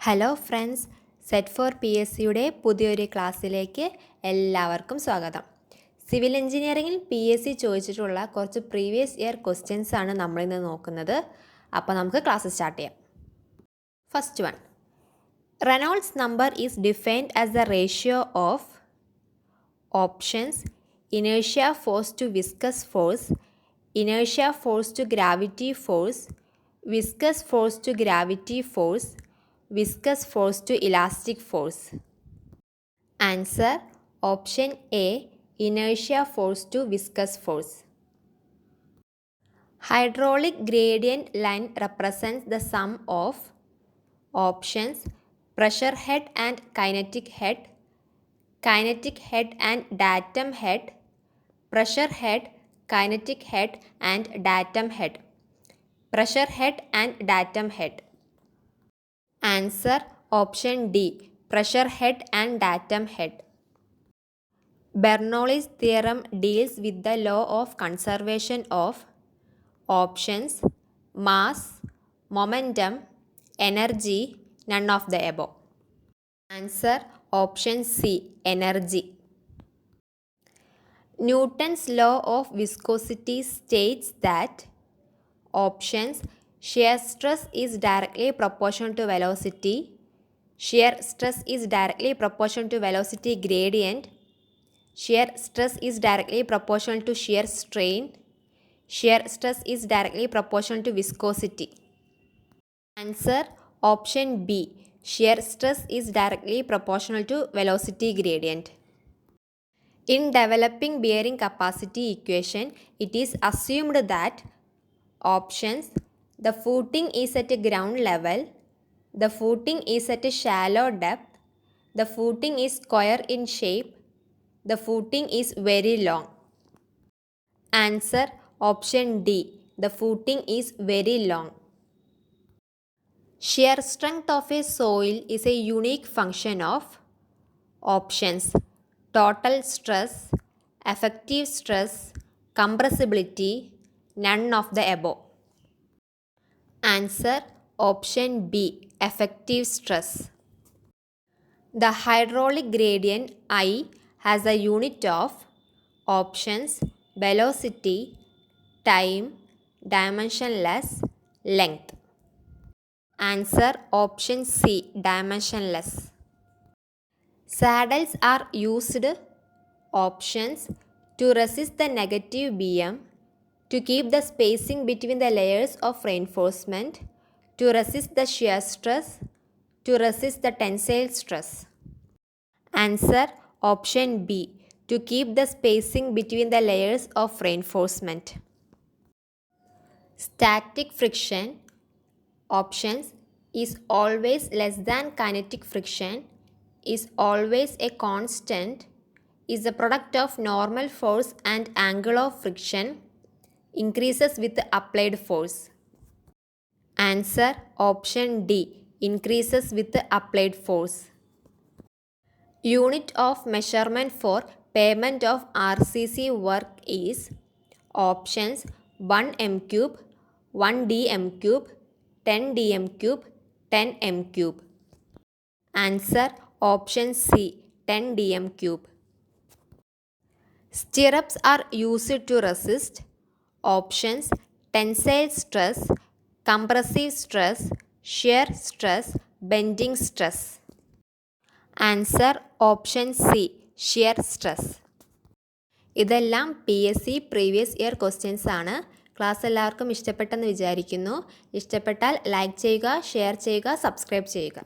Hello friends, set four PSCയുടെ പുതിയൊരു ക്ലാസ്സിലേക്ക് എല്ലാവർക്കും സ്വാഗതം. സിവിൽ എഞ്ചിനീയറിംഗിൽ PSC ചോദിച്ചിട്ടുള്ള കുറച്ച് പ്രീവിയസ് ഇയർ ക്വസ്റ്റ്യൻസ് ആണ് നമ്മളിന്ന് നോക്കുന്നത്. അപ്പോൾ നമുക്ക് ക്ലാസ് സ്റ്റാർട്ട് ചെയ്യാം. First one, Reynolds number is defined as the ratio of options inertia force to viscous force, inertia force to gravity force, viscous force to gravity force, viscous force to elastic force. Answer option A, inertia force to viscous force. Hydraulic gradient line represents the sum of options pressure head and kinetic head and datum head, pressure head, kinetic head and datum head, pressure head and datum head. Answer option D, pressure head and datum head. Bernoulli's theorem deals with the law of conservation of options mass, momentum, energy, none of the above. Answer option C, energy. Newton's law of viscosity states that options shear stress is directly proportional to velocity, shear stress is directly proportional to velocity gradient, shear stress is directly proportional to shear strain, shear stress is directly proportional to viscosity. Answer option B, shear stress is directly proportional to velocity gradient. In developing bearing capacity equation, it is assumed that options the footing is at a ground level, the footing is at a shallow depth, the footing is square in shape, the footing is very long. Answer option D, the footing is very long. Shear strength of a soil is a unique function of options total stress, effective stress, compressibility, none of the above. Answer option B, effective stress. The hydraulic gradient I has a unit of options velocity, time, dimensionless, length. Answer option C, dimensionless. Saddles are used options to resist the negative BM, to keep the spacing between the layers of reinforcement, to resist the shear stress, to resist the tensile stress. Answer option B, to keep the spacing between the layers of reinforcement. Static friction options is always less than kinetic friction, is always a constant, is the product of normal force and angle of friction, increases with applied force. Answer option D, increases with applied force. Unit of measurement for payment of RCC work is options 1 m cube, 1 dm cube, 10 dm cube, 10 m cube. Answer option C, 10 dm cube. Stirrups are used to resist options tensile stress, compressive stress, shear stress, bending stress. Answer option C, shear stress. ഇതെല്ലാം PSC previous year questions ആണ്. Class എല്ലാവർക്കും ഇഷ്ടപ്പെട്ടെന്ന് വിചാരിക്കുന്നു. ഇഷ്ടപ്പെട്ടാൽ like ചെയ്യുക, share ചെയ്യുക, subscribe ചെയ്യുക.